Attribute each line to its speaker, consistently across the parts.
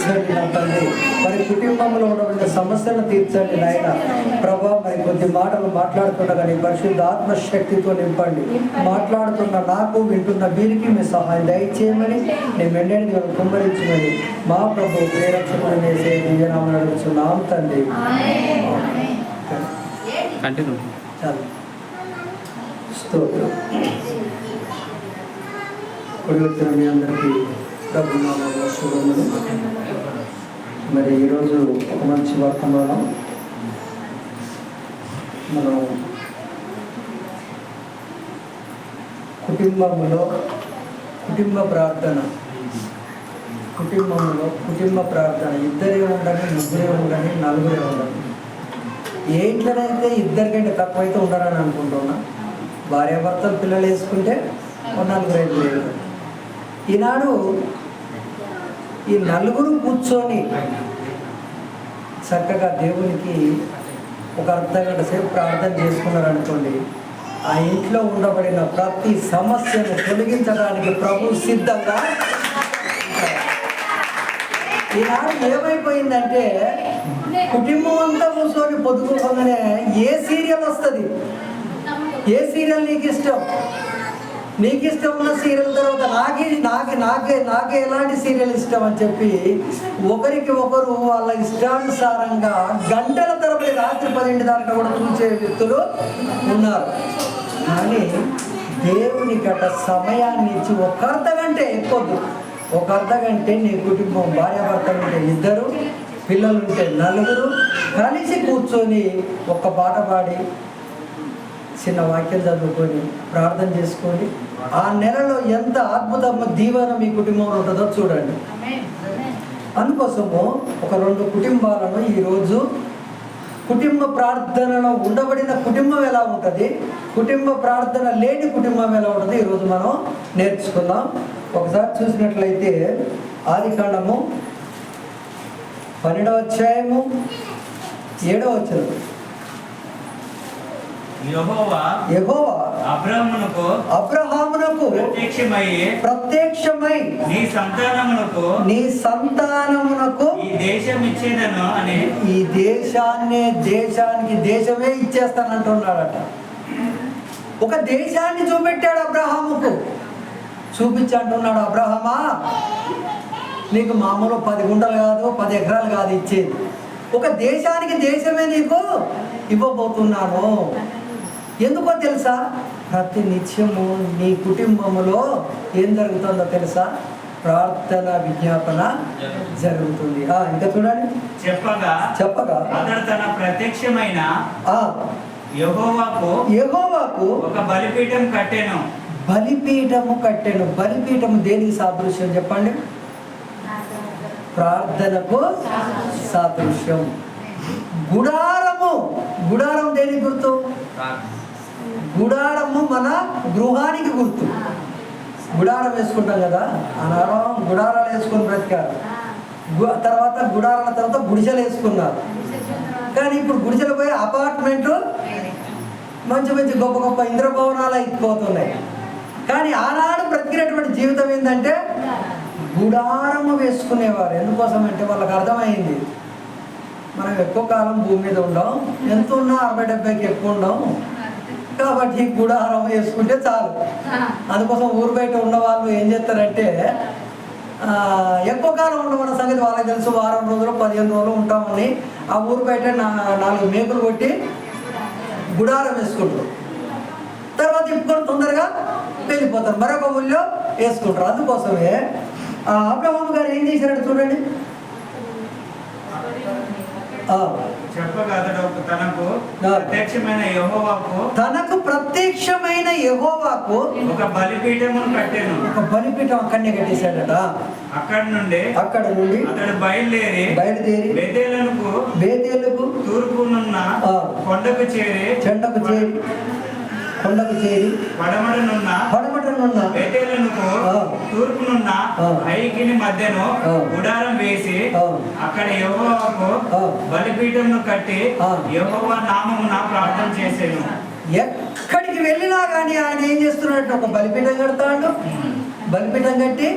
Speaker 1: తీర్చండి నా తండ్రి. మరి కుటుంబంలో ఉన్న సమస్యలను తీర్చండి నాయన. ప్రభా, మరి కొద్ది మాటలు మాట్లాడుతుండగా నీ పరిశుద్ధ ఆత్మశక్తితో నింపండి. మాట్లాడుతున్న నాకు, వింటున్న వీరికి మీ సహాయం దయచేయమని, నేను వెంటనే కుమ్మరించమని మా ప్రభు ప్రేరక్షకుడు వేసే దివ్యనామం అడుగుతున్నాం తండ్రి. చాలు. స్తోత్రం. కుడి వచ్చిన మీ అందరికీ ప్రభునామములో శుభములు. మరి ఈరోజు ఒక మంచి వర్తమానం మనం కుటుంబంలో కుటుంబ ప్రార్థన, ఇద్దరే ఉండని, ముగ్గురే ఉండని, నలుగురే ఉండని. ఏ ఇంట్లోనైతే ఇద్దరికంటే తక్కువైతే ఉండరని అనుకుంటున్నా. భార్యాభర్తలు పిల్లలు వేసుకుంటే నలుగురు ఐదు లేదు. ఈనాడు ఈ నలుగురు కూర్చొని చక్కగా దేవునికి ఒక అర్ధగంట సేపు ప్రార్థన చేసుకున్నారనుకోండి, ఆ ఇంట్లో ఉండబడిన ప్రతి సమస్యను తొలగించడానికి ప్రభు సిద్ధంగా. ఈనాడు ఏమైపోయిందంటే కుటుంబం అంతా కూర్చొని పొద్దుకోగానే ఏ సీరియల్ వస్తుంది, ఏ సీరియల్ నీకు ఇష్టం, నీకు ఇష్టం ఉన్న సీరియల్ తర్వాత నాకే ఎలాంటి సీరియల్ ఇష్టం అని చెప్పి ఒకరికి ఒకరు వాళ్ళ ఇష్టానుసారంగా గంటల తరబడి రాత్రి 10 దాకా కూడా చూసే వ్యక్తులు ఉన్నారు. కానీ దేవుని గట సమయాన్ని ఇచ్చి ఒక అర్ధగంట ఎక్కువద్దు, ఒక అర్ధగంటే నీ కుటుంబం భార్యాభర్తలు ఉంటే ఇద్దరు, పిల్లలుంటే నలుగురు కలిసి కూర్చొని ఒక పాట పాడి చిన్న వాక్యం చదువుకొని ప్రార్థన చేసుకొని ఆ నెలలో ఎంత అద్భుత దీవెన మీ కుటుంబంలో ఉంటుందో చూడండి. అందుకోసము ఒక 2 కుటుంబాలను ఈరోజు కుటుంబ ప్రార్థనలో ఉండబడిన కుటుంబం ఎలా ఉంటుంది, కుటుంబ ప్రార్థన లేని కుటుంబం ఎలా ఉంటుంది ఈరోజు మనం నేర్చుకుందాం. ఒకసారి చూసినట్లయితే ఆదికాండము 12వ అధ్యాయము 7వ వచనం.
Speaker 2: యెహోవా అబ్రహామునకు ప్రత్యక్షమై నీ సంతానమునకు ఈ దేశం ఇచ్చేదను అని, ఈ దేశమే ఇచ్చేస్తానంటున్నాడట. ఒక దేశాన్ని చూపెట్టాడు అబ్రహాముకు. చూపించి అంటున్నాడు, అబ్రహమా నీకు మామూలు 10 గుంటలు కాదు, 10 ఎకరాలు కాదు ఇచ్చేది, ఒక దేశానికి దేశమే నీకు ఇవ్వబోతున్నాను. ఎందుకో తెలుసా? ప్రతి నిత్యము నీ కుటుంబములో ఏం జరుగుతుందో తెలుసా? ప్రార్థన విజ్ఞాపన జరుగుతుంది. ఇంకా చూడండి, చెప్పగా అతడు తన ప్రత్యక్షమైన యెహోవాకు ఒక బలిపీఠం కట్టెను. బలిపీఠము దేనికి సాదృశ్యం చెప్పండి? ప్రార్థనకు సాదృశ్యం. గుడారం దేనికి గుర్తు? గుడారము మన గృహానికి గుర్తు. గుడారం వేసుకుంటాం కదా, అనారం గుడారాలు వేసుకొని బ్రతికారు. తర్వాత గుడారాల తర్వాత గుడిసెలు వేసుకున్నారు. కానీ ఇప్పుడు గుడిసెలు పోయి అపార్ట్మెంట్లు మంచి గొప్ప ఇంద్రభవనాలు అయిపోతున్నాయి. కానీ ఆనాడు బ్రతికినటువంటి జీవితం ఏంటంటే గుడారము వేసుకునేవారు. ఎందుకోసం అంటే వాళ్ళకి అర్థమైంది, మనం ఎక్కువ కాలం భూమి మీద ఉండం, ఎంత ఉన్నా 60-70కి ఎక్కువ ఉండం, కాబట్టి గుడారం వేసుకుంటే చాలు. అందుకోసం ఊరు బయట ఉన్న వాళ్ళు ఏం చేస్తారంటే ఎక్కువ కాలం ఉండమన్న సంగతి వాళ్ళకి తెలుసు. వారం రోజులు 15 రోజులు ఉంటామని ఆ ఊరు బయట 4 మేకులు కొట్టి గుడారం వేసుకుంటారు. తర్వాత ఇప్పుడు తొందరగా వెళ్ళిపోతారు, మరొక ఊళ్ళో వేసుకుంటారు. అందుకోసమే అబ్రహాము గారు ఏం చేశారంటే చూడండి, తనకు ప్రత్యక్షమైన యెహోవాకు ఒక బలిపీఠమును కట్టెను.
Speaker 1: ఒక బలిపీఠం అక్కడనే కట్టేశాడట.
Speaker 2: అక్కడ నుండి అతడు బయలుదేరి బేతేలుకు తూర్పునున్న కొండకు చేరి పడమటనున్న బేతేలునకు తూర్పునున్న ఐకిని మధ్యను గుడారం వేసి అక్కడ యెహోవాకు బలిపీఠమును కట్టి యెహోవా నామమున ప్రార్థన చేసేను.
Speaker 1: ఎక్కడికి వెళ్ళినా కానీ ఆయన ఏం చేస్తున్నాడు? ఒక బలిపీఠం కడతాడు. బలిపీఠం కట్టి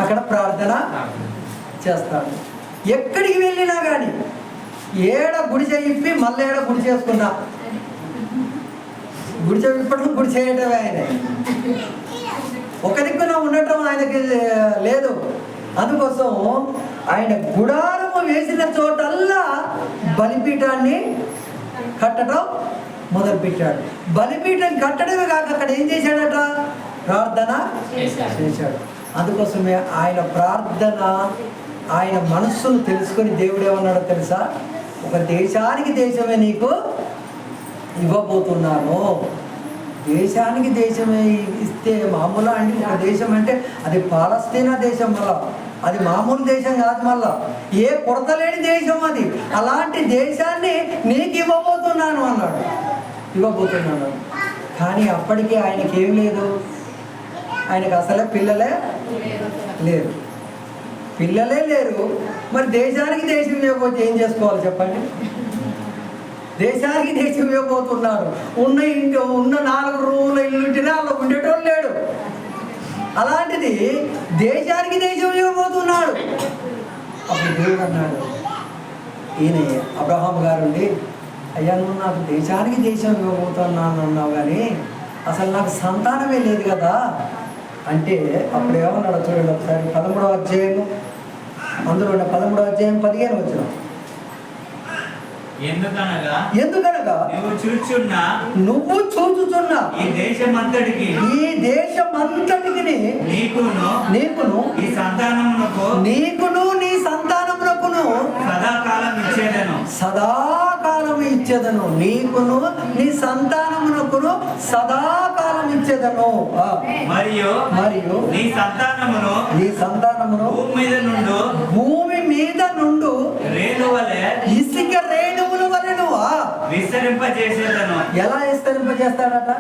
Speaker 1: అక్కడ ప్రార్థన చేస్తాడు. ఎక్కడికి వెళ్ళినా కానీ ఏడ గుడిసె ఇప్పి మళ్ళీ ఏడ గుడి చేసుకున్నా, గుడిసె విప్పడం గుడి చేయటమే ఆయన. ఒక దిక్కున ఉండటం ఆయనకి లేదు. అందుకోసం ఆయన గుడారము వేసిన చోటల్లా బలిపీఠాన్ని కట్టడం మొదలుపెట్టాడు. బలిపీఠం కట్టడమే కాక అక్కడ ఏం చేశాడట? ప్రార్థన చేశాడు. అందుకోసమే ఆయన ప్రార్థన, ఆయన మనస్సును తెలుసుకొని దేవుడు ఏమన్నాడో తెలుసా? ఒక దేశానికి దేశమే నీకు ఇవ్వబోతున్నాను. దేశానికి దేశమే ఇస్తే మామూలు అండి. ఒక దేశం అంటే అది పాలస్తీనా దేశం, మళ్ళా అది మామూలు దేశం కాదు, మళ్ళా ఏ కొరత లేని దేశం అది. అలాంటి దేశాన్ని నీకు ఇవ్వబోతున్నాను అన్నాడు, ఇవ్వబోతున్నాడు. కానీ అప్పటికే ఆయనకి ఏం లేదు, ఆయనకు అసలే పిల్లలే లేరు, పిల్లలే లేరు. మరి దేశానికి దేశం ఇవ్వకపోతే ఏం చేసుకోవాలి చెప్పండి? దేశానికి దేశం ఇవ్వబోతున్నాడు. ఉన్న ఇంటి ఉన్న 4 రూముల ఇల్లుంటేనే అలా ఉండేటోళ్ళు లేడు. అలాంటిది దేశానికి దేశం ఇవ్వబోతున్నాడు. అప్పుడు దేవుడు అన్నాడు, ఈయన అబ్రహాం గారుండి, అయ్యా నువ్వు నాకు దేశానికి దేశం ఇవ్వబోతున్నాను అన్నావు, కానీ అసలు నాకు సంతానమే లేదు కదా అంటే అప్పుడు ఏమన్నాడు చూడండి ఒకసారి. 13వ అధ్యాయము, అందులో 13వ అధ్యాయం 15 వచనం. ఎందుకనగా నువ్వు చూచుచున్న ఈ దేశమంతటికి నీకును నీ సంతానమునకును సదాకాలం ఇచ్చేదను. నీకును నీ సంతానమునకును సదాకాలం ఇచ్చేదను. మరియు నీ సంతానమును భూమి మీద నుండు ఇసుక రేణువుల వలెను విస్తరింపజేసేదను. ఎలా విస్తరింపజేస్తాడట?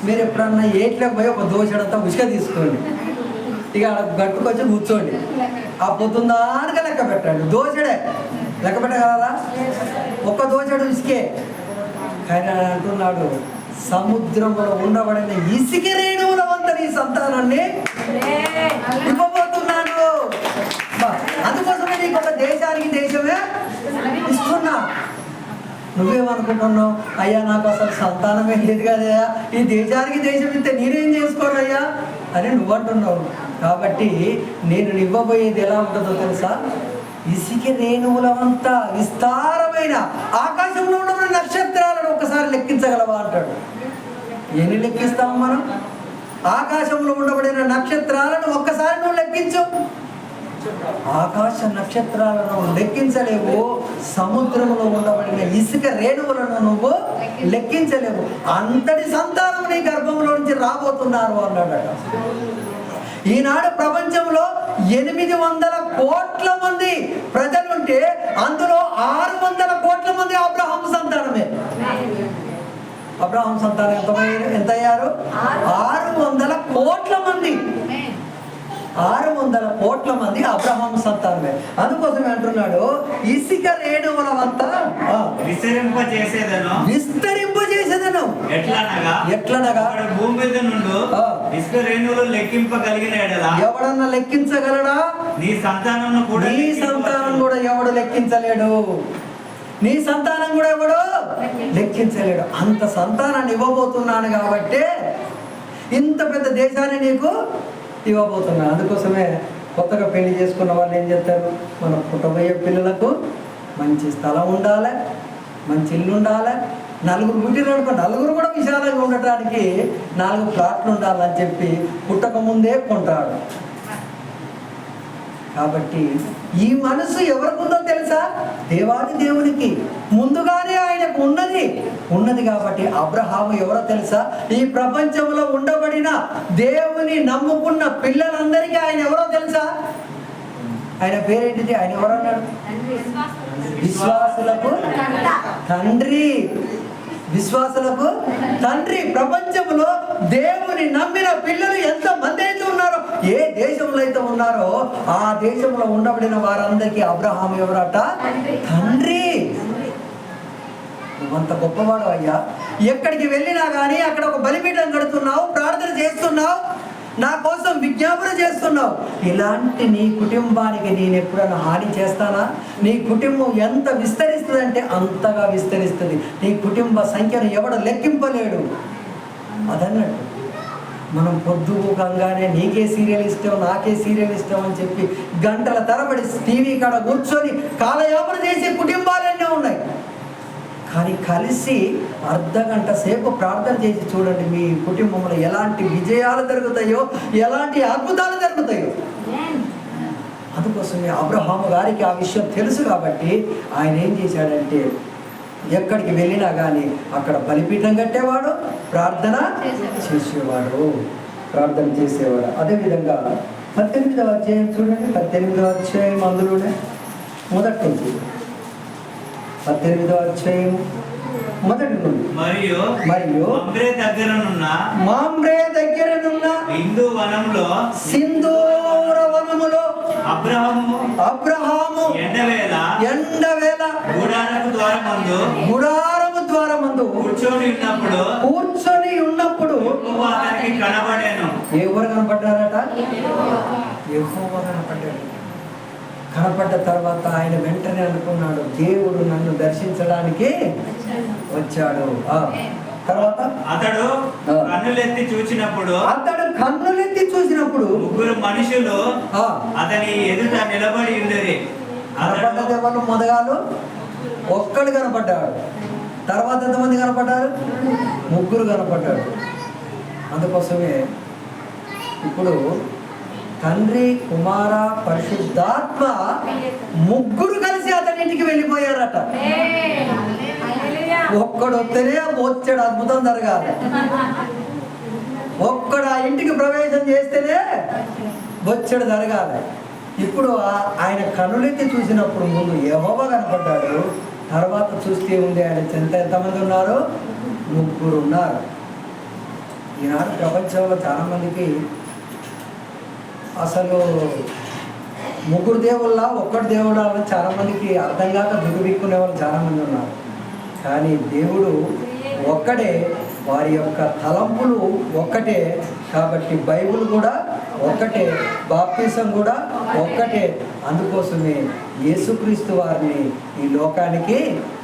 Speaker 1: మీరు ఎప్పుడన్నా ఏట్లోకి పోయి ఒక దోషడంతా ఉసుక తీసుకోండి, ఇక గట్టుకొచ్చి కూర్చోండి, ఆ పొద్దుందానిగా లెక్క పెట్టండి. దోషడే లెక్క పెట్టగలరా? ఒక్క దోషడు ఇసుకే. కానీ ఆయన అంటున్నాడు, సముద్రంలో ఉండబడిన ఇసుక రేణువుల వంత నీ సంతానాన్ని ఇవ్వబోతున్నాను. అందుకోసమే నీకు ఒక దేశానికి దేశమే ఇస్తున్నా. నువ్వేమనుకుంటున్నావు? అయ్యా నాకు అసలు సంతానమే లేదు కదా, ఈ దేశానికి దేశం ఇస్తే నేనేం చేసుకోనయ్యా అని నువ్వంటున్నావు. కాబట్టి నేను ఇవ్వబోయేది ఎలా ఉంటుందో తెలుసా? ఇసుక రేణువుల వంత విస్తారమైన ఆకాశంలో ఉన్న నక్షత్రాలను ఒకసారి లెక్కించగలవా అంటాడు. ఎన్ని లెక్కిస్తాము మనం? ఆకాశంలో ఉండబడిన నక్షత్రాలను ఒక్కసారి నువ్వు లెక్కించు. ఆకాశ నక్షత్రాలను లెక్కించలేవు, సముద్రంలో ఉండబడిన ఇసుక రేణువులను నువ్వు లెక్కించలేవు. అంతటి సంతానం నీ గర్భంలో నుంచి రాబోతున్నారు అన్నాడట. ఈనాడు ప్రపంచంలో 800 కోట్ల మంది ప్రజలుంటే అందులో 600 కోట్ల మంది అబ్రహాం సంతానమే. అబ్రహాం సంతానం ఎంత అయ్యారు? 600 కోట్ల మంది. 600 కోట్ల మంది అబ్రహాం సంతానమే. అందుకోసమే అంటున్నాడు, ఇసుక రేణువుల వంత విస్తరింపజేసేదను. ఎట్లనగా
Speaker 3: భూమి మీద నుండి ఇసుక రేణువులు లెక్కింపగలిగిన
Speaker 1: ఎవడన్నా లెక్కించగలడా? నీ సంతానం కూడా ఎవడు లెక్కించలేడు. నీ సంతానం కూడా ఎవడు లెక్కించలేడు. అంత సంతానాన్ని ఇవ్వబోతున్నాను కాబట్టి ఇంత పెద్ద దేశాన్ని నీకు ఇవ్వబోతున్నాను. అందుకోసమే కొత్తగా పెళ్లి చేసుకున్న వాళ్ళు ఏం చేస్తారు? మన పుట్టబోయే పిల్లలకు మంచి స్థలం ఉండాలి, మంచి ఇల్లు ఉండాలి. 4 పుట్టినప్పుడు 4 కూడా విశాలంగా ఉండటానికి 4 ప్లాట్లు ఉండాలని చెప్పి పుట్టక ముందే కొంటాడు. కాబట్టి ఈ మనసు ఎవరికుందో తెలుసా? దేవాది దేవునికి ముందుగానే ఆయనకు ఉన్నది కాబట్టి అబ్రహాము ఎవరో తెలుసా? ఈ ప్రపంచంలో ఉండబడిన దేవుని నమ్ముకున్న పిల్లలందరికీ ఆయన ఎవరో తెలుసా? ఆయన పేరేంటిది? ఆయన ఎవరన్నాడు? విశ్వాసులకు తండ్రి. విశ్వాసులకు తండ్రి. ప్రపంచంలో దేవుని నమ్మిన పిల్లలు ఎంత మంది అయితే ఉన్నారో, ఏ దేశంలో అయితే ఉన్నారో ఆ దేశంలో ఉండబడిన వారందరికీ అబ్రహాం ఎవరట? తండ్రి. నువ్వంత గొప్పవాడు అయ్యా. ఎక్కడికి వెళ్ళినా కానీ అక్కడ ఒక బలిపీఠం కడుతున్నావు, ప్రార్థన చేస్తున్నావు, నా కోసం విజ్ఞాపన చేస్తున్నావు. ఇలాంటి నీ కుటుంబానికి నేను ఎప్పుడైనా హాని చేస్తానా? నీ కుటుంబం ఎంత విస్తరిస్తుంది అంతగా విస్తరిస్తుంది. నీ కుటుంబ సంఖ్యను ఎవడు లెక్కింపలేడు. అదన్నట్టు మనం పొద్దుగానే నీకే సీరియల్ ఇష్టం, నాకే సీరియల్ ఇష్టం అని చెప్పి గంటల తరబడి టీవీ కాడ కూర్చొని కాలయాపన చేసే కుటుంబాలన్నీ ఉన్నాయి. కానీ కలిసి అర్ధగంట సేపు ప్రార్థన చేసి చూడండి, మీ కుటుంబంలో ఎలాంటి విజయాలు జరుగుతాయో, ఎలాంటి అద్భుతాలు జరుగుతాయో. అందుకోసమే అబ్రహాము గారికి ఆ విషయం తెలుసు కాబట్టి ఆయన ఏం చేశాడంటే ఎక్కడికి వెళ్ళినా కానీ అక్కడ బలిపీఠం కట్టేవాడు, ప్రార్థన చేసేవాడు. అదేవిధంగా 18వ అధ్యాయం చూడండి. 18వ అధ్యాయం అందులోనే మొదటి నుంచి 18వ అధ్యాయం మొదటి నుండి
Speaker 3: మరియు
Speaker 1: మామ్రే దగ్గరనున్న
Speaker 3: హిందూ వనంలో
Speaker 1: సింధూర వనములో
Speaker 3: అబ్రహాము ఎండవేళ
Speaker 1: గుడారము ద్వారమందు కూర్చొని ఉన్నప్పుడు
Speaker 3: కనబడాను.
Speaker 1: ఎవరు కనపడ్డారట? యెహోవా కనపడ్డాడు. కనపడ్డ తర్వాత ఆయన వెంటనే అనుకున్నాడు, దేవుడు నన్ను దర్శించడానికి వచ్చాడు. తర్వాత
Speaker 3: అతడు కన్నులెత్తి చూసినప్పుడు ముగ్గురు మనుషులు అతని ఎదుట నిలబడి ఉండేది.
Speaker 1: కనపడ్డది ఎవరు? మొదగాలు ఒక్కడు కనపడ్డాడు. తర్వాత ఎంతమంది కనపడ్డారు? ముగ్గురు కనపడ్డాడు. అందుకోసమే ఇప్పుడు తండ్రి, కుమార, పరిశుద్ధాత్మ ముగ్గురు కలిసి అతని ఇంటికి వెళ్ళిపోయారట. ఒక్కడు వస్తేనే వచ్చాడు అద్భుతం జరగాలి. ఒక్కడు ఆ ఇంటికి ప్రవేశం చేస్తేనే వచ్చాడు జరగాలి. ఇప్పుడు ఆయన కన్నులెత్తి చూసినప్పుడు ముందు యెహోవా కనపడ్డాడు. తర్వాత చూస్తే ఉంది ఆయన ఎంతమంది ఉన్నారు? ముగ్గురు ఉన్నారు. ఈనాడు ప్రపంచంలో చాలామందికి అసలు ముగ్గురు దేవుళ్ళ ఒక్కటి దేవుడు అని చాలామందికి అర్థం కాక దుర్విక్కునే వాళ్ళు చాలామంది ఉన్నారు. కానీ దేవుడు ఒక్కడే, వారి యొక్క తలంపులు ఒక్కటే. కాబట్టి బైబిల్ కూడా ఒక్కటే, బాప్తిసం కూడా ఒక్కటే. అందుకోసమే యేసుక్రీస్తు వారిని ఈ లోకానికి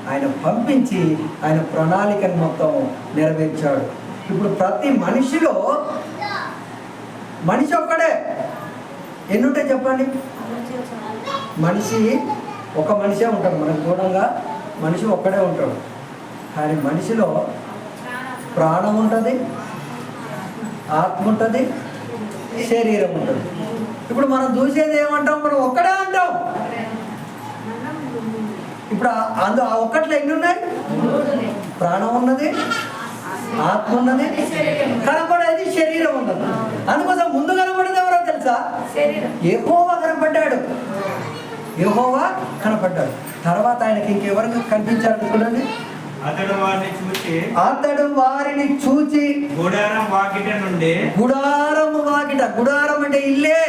Speaker 1: ఆయన పంపించి ఆయన ప్రణాళికను మొత్తం నెరవేర్చాడు. ఇప్పుడు ప్రతి మనిషిలో మనిషి ఒక్కడే. ఎన్నుంటాయి చెప్పండి? ఒక మనిషే ఉంటాడు. మనకు దూరంగా మనిషి ఒక్కడే ఉంటాడు. కానీ మనిషిలో ప్రాణం ఉంటుంది, ఆత్మ ఉంటుంది, శరీరం ఉంటుంది. ఇప్పుడు మనం చూసేది ఏమంటాం? మనం ఒక్కడే అంటాం. ఇప్పుడు ఆ ఒక్కట్లో ఎన్ని ఉన్నాయి? ప్రాణం ఉన్నది, ఆత్మ ఉన్నది, కనపడేది శరీరం ఉన్నది. అందుకోసం ముందు కనపడేది ఎవరో తెలుసా? యెహోవా కనపడ్డాడు. తర్వాత ఆయనకి ఇంకెవరికి కనిపించారు చూడండి.
Speaker 3: అతడు
Speaker 1: వారిని చూచి
Speaker 3: గుడారం
Speaker 1: వాకిట, గుడారం అంటే ఇల్లే,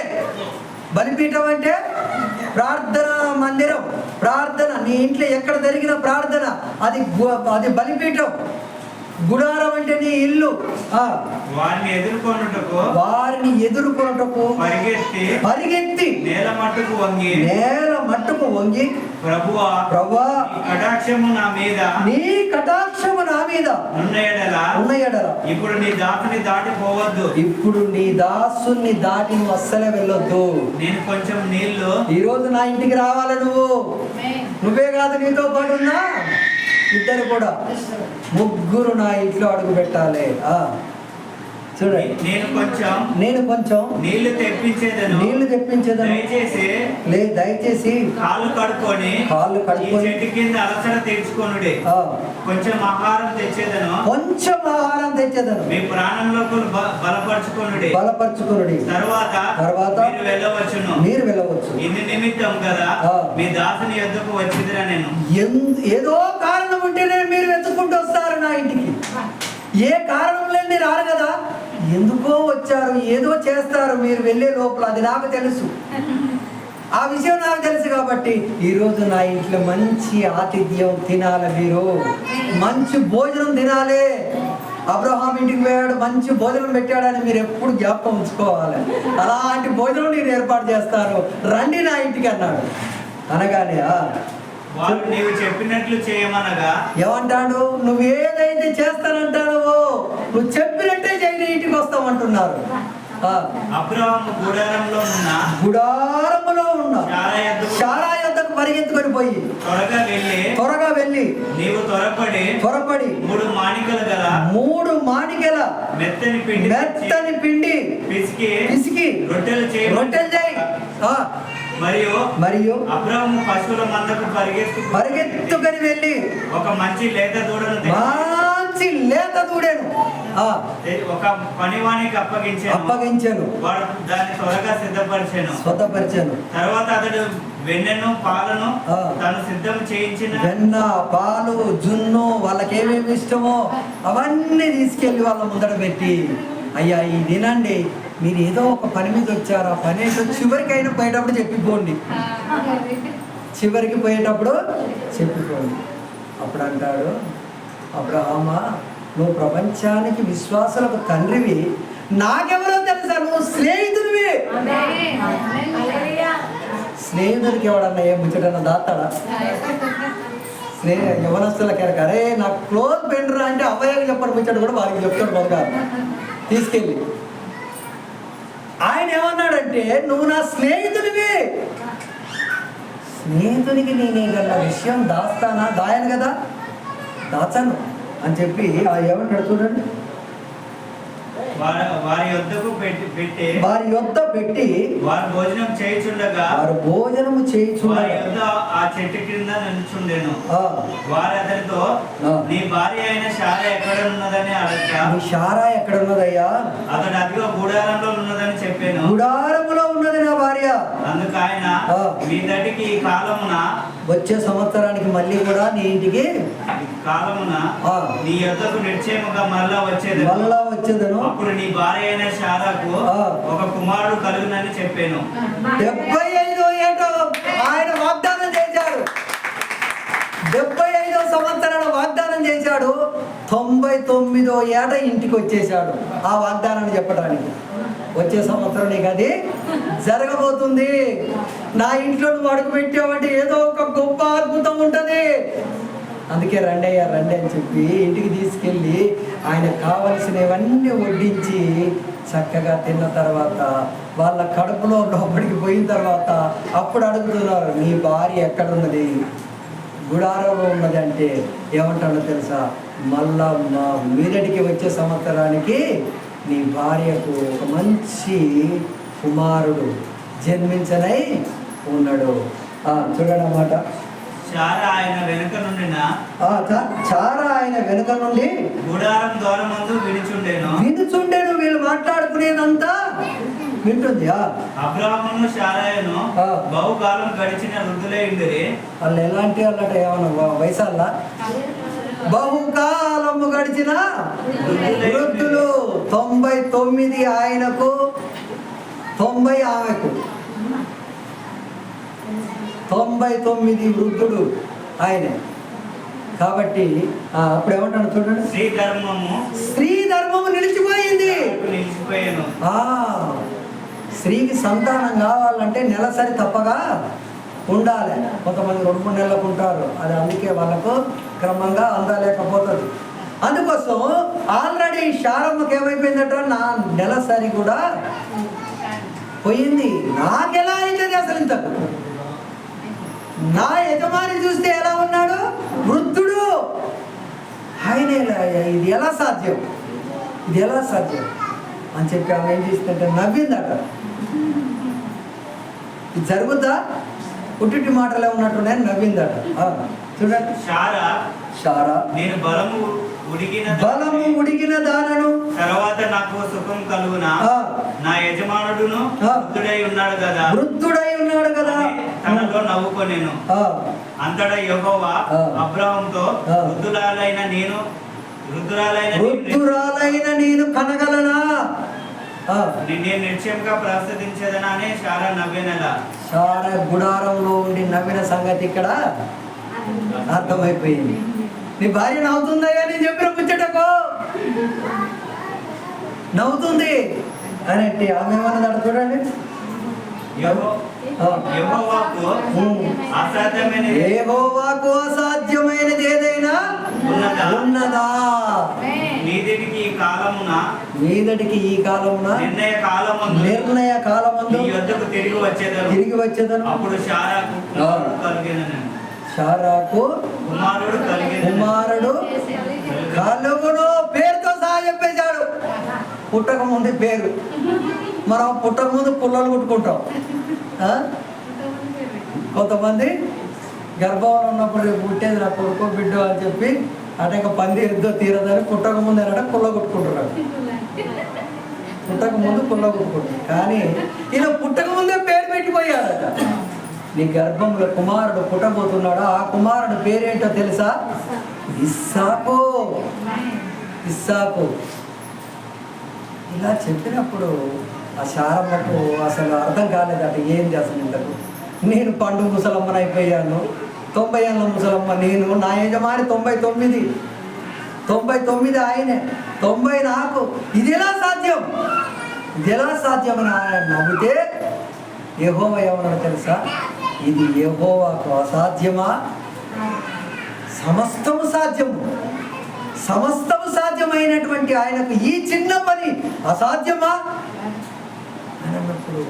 Speaker 1: బలిపీఠం అంటే ప్రార్థన మందిరం. ప్రార్థన నీ ఇంట్లో ఎక్కడ జరిగిన ప్రార్థన అది బలిపీఠం. గుడారం అంటే నీ ఇల్లు.
Speaker 3: వారిని ఎదుర్కొనుటకు
Speaker 1: పరిగెత్తి నేల మట్టుకు వంగి
Speaker 3: ప్రభువా నీ కటాక్షము నా మీద ఉన్న ఎడల ఇప్పుడు నీ దాసుని దాటి నువ్వు అస్సలే వెళ్ళొద్దు. నేను కొంచెం నీళ్లు ఈరోజు నా ఇంటికి రావాలి. నువ్వే కాదు, నీతో పాటు ఉన్నా ఇద్దరు కూడా, ముగ్గురు నా ఇంట్లో అడుగు పెట్టాలి. చూడండి, నేను కొంచెం నీళ్లు తెప్పించేదను. దయచేసి కాళ్ళు కడుక్కొని చెట్టు కింద అలసట తెచ్చుకొనుడి. కొంచెం ఆహారం తెచ్చేదను. మీ ప్రాణంలో బలపరచుకొనుడి. తర్వాత మీరు వెళ్ళవచ్చు. ఇది నిమిత్తం కదా మీ దాసుని యొద్దకు వచ్చిదిరా. నేను ఏదో కారణం ఉంటేనే మీరు వెతుక్కుంటూ వస్తారు నా ఇంటికి. ఏ కారణం లేని రారు కదా, ఎందుకో వచ్చారు, ఏదో చేస్తారు మీరు వెళ్ళే లోపల. అది నాకు తెలుసు, ఆ విషయం నాకు తెలుసు. కాబట్టి ఈరోజు నా ఇంట్లో మంచి ఆతిథ్యం తినాలి, మీరు మంచి భోజనం తినాలి.
Speaker 1: అబ్రహాం ఇంటికి పోయాడు, మంచి భోజనం పెట్టాడని మీరు ఎప్పుడు జ్ఞాపకం ఉంచుకోవాలి. అలాంటి భోజనం నేను ఏర్పాటు చేస్తాను, రండి నా ఇంటికి అన్నాడు. అనగానే
Speaker 3: వారు నీవు చెప్పినట్లు చేయమనగా
Speaker 1: ఏమంటాడు? నువ్వు ఏదైతే చేస్తానంటాడో నువ్వు చెప్పినట్టే చేయని ఇంటికి వస్తామంటున్నారు.
Speaker 3: అబ్రహాము గుడారములో ఉన్న
Speaker 1: శారా యొద్దకు పరిగెత్తుకొని పోయి త్వరగా వెళ్ళి
Speaker 3: నీవు త్వరపడి 3 మాణికల మెత్తని
Speaker 1: పిండి పిసికి రొట్టెలు చేయి.
Speaker 3: మరియు అబ్రహాము పశువుల మందకు
Speaker 1: పరిగెత్తుకొని వెళ్ళి
Speaker 3: ఒక మంచి లేత దూడను ఒక పనివానికి అప్పగించాను. వాడు దాన్ని త్వరగా సిద్ధపరిచాను. తర్వాత అతడు వెన్నెను పాలను తను సిద్ధం చేయించిన
Speaker 1: వెన్న, పాలు, జున్ను వాళ్ళకి ఏమేమి ఇష్టమో అవన్నీ తీసుకెళ్లి వాళ్ళ ముందర పెట్టి, అయ్యా ఈ తినండి, మీరు ఏదో ఒక పని మీద వచ్చారు, ఆ పని ఏదో చివరికైనా పోయేటప్పుడు చెప్పిపోండి, చివరికి పోయేటప్పుడు చెప్పిపోండి. అప్పుడు అంటాడు, అబ్రహామా నువ్వు ప్రపంచానికి విశ్వాసులకు తండ్రివి, నాకెవరో తెలుసా, నువ్వు స్నేహితుడివి. స్నేహితుడికి ఎవడన్నా ఏ ముచ్చటన్నా దాతాడా? యవనస్తులకి అరే నాకు క్లోజ్ ఫ్రెండ్ రా అంటే అబ్బాయికి చెప్పని ముచ్చట కూడా వారికి చెప్తాడు మొదగా తీసుకెళ్ళి. ఆయన ఏమన్నాడంటే నువ్వు నా స్నేహితుడివి, స్నేహితునికి నేనే గల విషయం దాయను కదా, దాచాను అని చెప్పి ఏమంటాడు చూడండి.
Speaker 3: వారి యొద్దకు పెట్టి
Speaker 1: వారు భోజనము చేయుచుండగా
Speaker 3: ఆ చెట్టు క్రింద నిల్చుండెను. వారు అతనితో నీ భార్య అయిన శారా ఎక్కడ ఉన్నదని అడగగా,
Speaker 1: నీ శారా ఎక్కడ ఉన్నదయ్యా?
Speaker 3: అతడు అదిగో గుడారంలో ఉన్నదని చెప్పాను.
Speaker 1: గుడారములో ఉన్నది నా భార్య.
Speaker 3: అందుకు ఆయన మీ దటికి ఈ కాలమున
Speaker 1: వచ్చే సంవత్సరానికి మళ్ళీ కూడా నీ ఇంటికి
Speaker 3: కాలమున నీ యొద్దకు నిశ్చయముగా మరలా వచ్చేదను. అప్పుడు నీ భార్య అయిన శారాకు ఒక కుమారుడు కలుగునని చెప్పాను.
Speaker 1: 75వ ఏట ఆయన వాగ్దానం చేశాడు. 75వ సంవత్సరాల వాగ్దానం చేశాడు. 99వ ఏట ఇంటికి వచ్చేసాడు ఆ వాగ్దానాన్ని చెప్పడానికి. వచ్చే సంవత్సరం నీకు అది జరగబోతుంది. నా ఇంట్లో నువ్వు అడుగు పెట్టావంటే ఏదో ఒక గొప్ప అద్భుతం ఉంటుంది. అందుకే రండి అయ్యా రండి అని చెప్పి ఇంటికి తీసుకెళ్ళి ఆయనకు కావలసినవన్నీ వడ్డించి చక్కగా తిన్న తర్వాత వాళ్ళ కడుపులో లోపలికి పోయిన తర్వాత అప్పుడు అడుగుతున్నారు, నీ భార్య ఎక్కడున్నది? గుడారంలో ఉన్నది అంటే ఏమంటాడో తెలుసా? మళ్ళా మా మీదటికి వచ్చే సంవత్సరానికి నీ భార్యకు ఒక మంచి కుమారుడు జన్మించనై ఉన్నాడు. చూడండి అన్నమాట.
Speaker 3: చారా ఆయన
Speaker 1: వెనుక నుండి
Speaker 3: గుడారం ద్వారమందు
Speaker 1: వినుచుండెను. వీళ్ళు మాట్లాడుకునేదంతా వింటుంది.
Speaker 3: అబ్రాహామును శారాయును బహుకాలం గడిచిన వృద్ధులై ఉండిరి.
Speaker 1: వాళ్ళు ఎలాంటి వాళ్ళట ఏమన్నా వయసాల్లా? బహుకాలము గడిచిన వృద్ధులు. 99 ఆయనకు, 90 ఆమెకు. 99 వృద్ధుడు ఆయన. కాబట్టి అప్పుడు ఏమంటాడు చూడండి, స్త్రీ ధర్మము నిలిచిపోయింది. స్త్రీకి సంతానం కావాలంటే నెలసరి తప్పగా ఉండాలి. కొంతమంది 2-3 నెలలకు ఉంటారు, అది అందుకే వాళ్ళకు క్రమంగా అందలేకపోతుంది. అందుకోసం ఆల్రెడీ శారమ్మకి ఏమైపోయిందట, నా నెలసరి కూడా పోయింది. నాకెలా అవుతుంది అసలు ఇంతకు? నా యజమాని చూస్తే ఎలా ఉన్నాడు? వృద్ధుడు. ఆయన ఇది ఎలా సాధ్యం, ఇది ఎలా సాధ్యం అని చెప్పి ఆమె ఏం చేసిందంటే నవ్విందట. ఇది జరుగుద్దా? పుట్టిటి మాటలే ఉన్నట్టునే నవ్విందట. చూడండి, శారా
Speaker 3: నేను బలము
Speaker 1: ఉడిగిన దానను
Speaker 3: తర్వాత నాకు సుఖం కలుగునా, నా యజమానుడును వృద్ధుడై ఉన్నాడు కదా తనలో నవ్వుకొనేను. అంతటా యెహోవా అబ్రాహాముతో వృద్ధురాలైన నేను
Speaker 1: కనగలనా?
Speaker 3: నేను నిశ్చయంగా ప్రసాదించేదనా అని శారా నవ్వేనలా.
Speaker 1: శారా గుడారంలో ఉండి నవ్విన సంగతి ఇక్కడ అర్థమైపోయింది. నీ భార్య నవ్వుతుందయ్యా నేను చెప్పిన ముచ్చటకు, నవ్వుతుంది అని అంటే ఆమె ఏమన్నదట చూడండి. యెహోవాకు అసాధ్యమైనది ఏదైనా ఉన్నదా? మీదటికి ఈ కాలమున నిర్ణయ కాలమందు తిరిగి వచ్చేదను.
Speaker 3: అప్పుడు
Speaker 1: శారాకు కుమారుడు కలుగును. పేరుతో సహా చెప్పేశాడు. పుట్టక ముందు పేరు. మనం పుట్టక ముందు పుల్లలు కుట్టుకుంటాం. కొంతమంది గర్భంలో ఉన్నప్పుడు పుట్టేది నా కొడుకో బిడ్డ అని చెప్పి అంటే ఇంకా పంది ఎద్దో తీరదని పుట్టక ముందు ఏంటంటే పుల్ల కుట్టుకుంటున్నాడు. పుట్టక ముందు పుల్ల కుట్టుకుంటాడు. కానీ ఈయన పుట్టక ముందే పేరు పెట్టిపోయాడట. నీ గర్భంలో కుమారుడు పుట్టబోతున్నాడు. ఆ కుమారుడు పేరేంటో తెలుసా? ఇస్సాకు. ఇస్సాకు. ఇలా చెప్పినప్పుడు ఆ శారమ్మకు అసలు అర్థం కాలేదట. ఏంది అసలు ఇంతకు? నేను పండు ముసలమ్మనైపోయాను, 90 ఏళ్ళ ముసలమ్మ నేను, నా యజమాని 99 ఆయనే, 90 నాకు. ఇది ఎలా సాధ్యం? ఇది ఎలా సాధ్యమని ఆయన నవ్వితే యెహోవా ఏమన్నాడో తెలుసా? ఇది యెహోవాకు అసాధ్యమా? సమస్తము సాధ్యము. సమస్తము సాధ్యమైనటువంటి ఆయనకు ఈ చిన్న పని అసాధ్యమా అని అన్నప్పుడు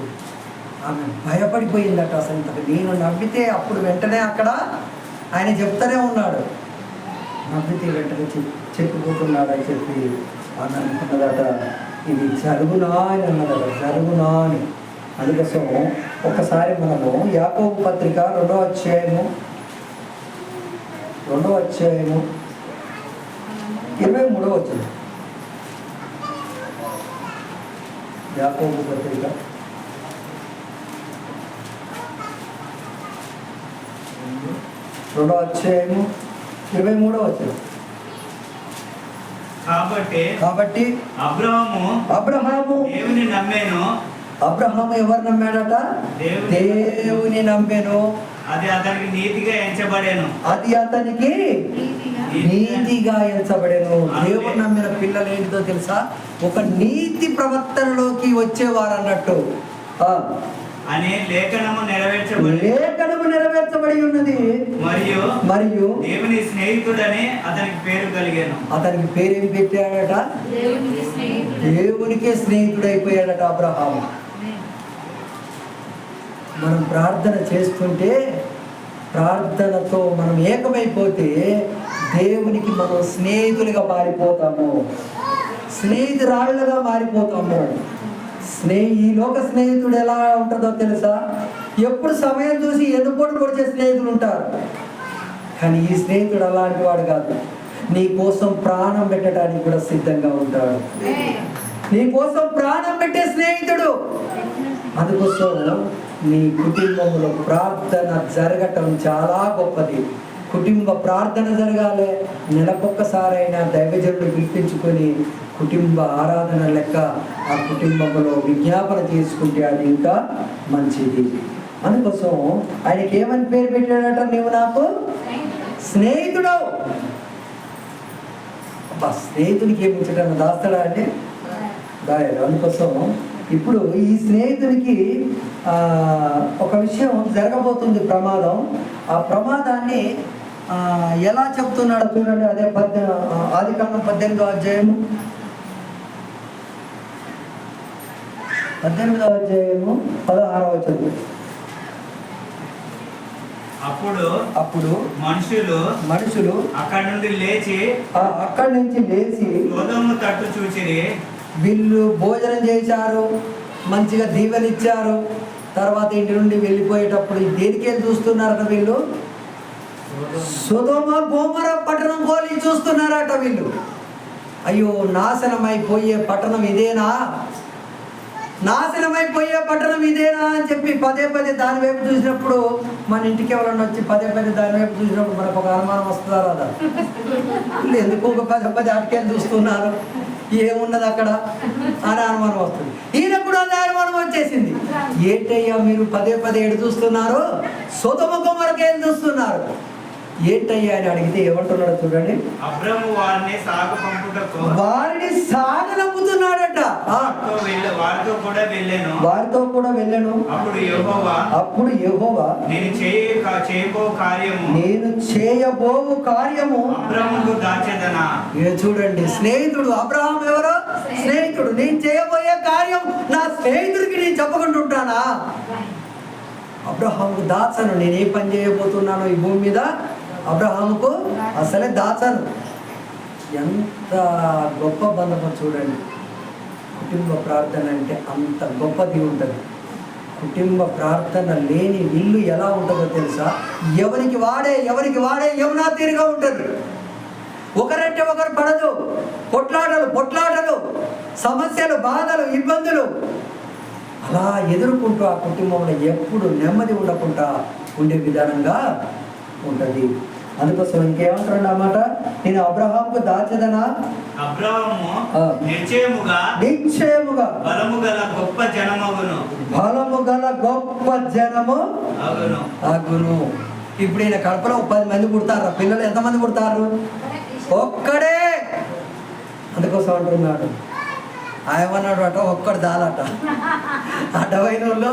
Speaker 1: ఆమె భయపడిపోయిందట. అసలు ఇంతకు నేను నవ్వితే అప్పుడు వెంటనే అక్కడ ఆయన చెప్తూనే ఉన్నాడు. నవ్వితే వెంటనే చెప్పిపోతున్నాడు అని చెప్పి అని అనుకున్నదట. ఇది జరుగునా అని అన్నదట. జరుగునా అని. అందుకోసం ఒకసారి మనము యాకోబు పత్రిక 2వ అధ్యాయము 23వ వచనం. యాకోబు పత్రిక 2వ అధ్యాయము 23వ వచనం. కాబట్టి అబ్రహాము
Speaker 3: దేవుని నమ్మాను.
Speaker 1: అబ్రహాము ఎవరు నమ్మాడట? దేవుని నమ్మాను.
Speaker 3: అది అతనికి నీతిగా ఎంచబడేను.
Speaker 1: అది అతనికి నీతిగా ఎంచబడేను. దేవుడు నమ్మిన పిల్లలు ఏంటిదో తెలుసా? ఒక నీతి ప్రవర్తనలోకి వచ్చేవారు అన్నట్టు.
Speaker 3: అనే లేఖనము
Speaker 1: నెరవేర్చబడి ఉన్నది. మరియు
Speaker 3: దేవుని స్నేహితుడని అతనికి పేరు కలిగాను.
Speaker 1: అతనికి పేరేం పెట్టాడట? దేవునికే స్నేహితుడైపోయాడట అబ్రహాము. మనం ప్రార్థన చేస్తుంటే, ప్రార్థనతో మనం ఏకమైపోతే దేవునికి మనం స్నేహితులుగా మారిపోతాము, స్నేహితురాళ్ళుగా మారిపోతాము. ఈ లోక స్నేహితుడు ఎలా ఉంటుందో తెలుసా? ఎప్పుడు సమయం చూసి ఎన్నుపోటు పొడిచే స్నేహితులు ఉంటారు. కానీ ఈ స్నేహితుడు అలాంటి వాడు కాదు. నీ కోసం ప్రాణం పెట్టడానికి కూడా సిద్ధంగా ఉంటాడు. నీ కోసం ప్రాణం పెట్టే స్నేహితుడు. అందుకోసం నీ కుటుంబంలో ప్రార్థన జరగటం చాలా గొప్పది. కుటుంబ ప్రార్థన జరగాలి. నెలకొక్కసారైనా దైవజనుడు పిలిపించుకొని కుటుంబ ఆరాధన లెక్క ఆ కుటుంబంలో విజ్ఞాపన చేసుకుంటే అది ఇంకా మంచిది. అందుకోసం ఆయనకి ఏమని పేరు పెట్టాడట? నీవు నాకు స్నేహితుడు. స్నేహితుడికి ఏమి ఉంచడం దాస్తాడా అంటే దాయడు. అందుకోసం ఇప్పుడు ఈ స్నేహితుడికి ఒక విషయం జరగబోతుంది, ప్రమాదం. ఆ ప్రమాదాన్ని ఎలా చెప్తున్నాడు చూడండి. అదే ఆదికాండం 18వ అధ్యాయము 16వ వచనం. అప్పుడు మనుషులు
Speaker 3: అక్కడి
Speaker 1: నుంచి లేచి
Speaker 3: సొదొమ తట్టు చూచిరి.
Speaker 1: వీళ్ళు భోజనం చేశారు, మంచిగా దీవెనిచ్చారు. తర్వాత ఇంటి నుండి వెళ్ళిపోయేటప్పుడు దేనికేం చూస్తున్నారట వీళ్ళు? సొదొమ గొమొర పట్టణం పోలి చూస్తున్నారట వీళ్ళు. అయ్యో, నాశనమైపోయే పట్టణం ఇదేనా, నాశనమైపోయే పట్టణం ఇదేనా అని చెప్పి పదే దాని వైపు చూసినప్పుడు, మన ఇంటికి ఎవరన్నా వచ్చి పదే దాని వైపు చూసినప్పుడు మనకు ఒక అనుమానం వస్తుందా రాదా? ఎందుకు ఒక పదే అటుకెళ్ళి చూస్తున్నారు, ఏమున్నది అక్కడ అని అనుమానం వస్తుంది. ఈయన కూడా అదే అనుమానం వచ్చేసింది. ఏంటయ్యా మీరు పదే ఎడు చూస్తున్నారు? సొదొమ గొమొరకేం చూస్తున్నారు?
Speaker 2: ఏంటయ్యా అని అడిగితే ఏమంటున్నాడు చూడండి,
Speaker 3: అబ్రాము వారిని సాగు పంపుటకు
Speaker 2: వారిని సాగనంపుతున్నాడట.
Speaker 3: వారితో కూడా వెళ్ళాను,
Speaker 2: వారితో కూడా వెళ్ళాను. అప్పుడు యెహోవా
Speaker 3: నేను
Speaker 2: చేయబోవు కార్యము
Speaker 3: అబ్రాముకు దాచెదనా.
Speaker 2: చూడండి, స్నేహితుడు అబ్రహాం ఎవరో స్నేహితుడు. నేను చేయబోయే కార్యం నా స్నేహితుడికి నేను చెప్పకుంటుంటానా? అబ్రహాముకు దాచను. నేను ఏ పని చేయబోతున్నానో ఈ భూమి మీద అబ్రహాముకు అసలే దాచను. ఎంత గొప్ప బంధం చూడండి. కుటుంబ ప్రార్థన అంటే అంత గొప్పది ఉంటుంది. కుటుంబ ప్రార్థన లేని ఇల్లు ఎలా ఉంటుందో తెలుసా? ఎవరికి వాడే యమునా తీరుగా ఉంటుంది. ఒకరంటే ఒకరు పడదు, పొట్లాటలు, సమస్యలు, బాధలు, ఇబ్బందులు అలా ఎదుర్కొంటూ ఆ కుటుంబంలో ఎప్పుడు నెమ్మది ఉండకుండా ఉండే విధానంగా ఉంటుంది. అందుకోసం ఇంకేమంటాడు అన్నమాట, నేను అబ్రహాముకు దాచెదనా.
Speaker 3: అబ్రహాము
Speaker 2: నిశ్చయముగా
Speaker 3: బలము గల గొప్ప
Speaker 2: జనము అగును. ఇప్పుడు ఈయన కడపలో 10 మంది పుడతారు. పిల్లలు ఎంతమంది పుడతారు? ఒక్కడే. అందుకోసం అంటున్నాడు. ఆయమన్నాడు అట, ఒక్కడు దాలట. అడ్డమైన వాళ్ళు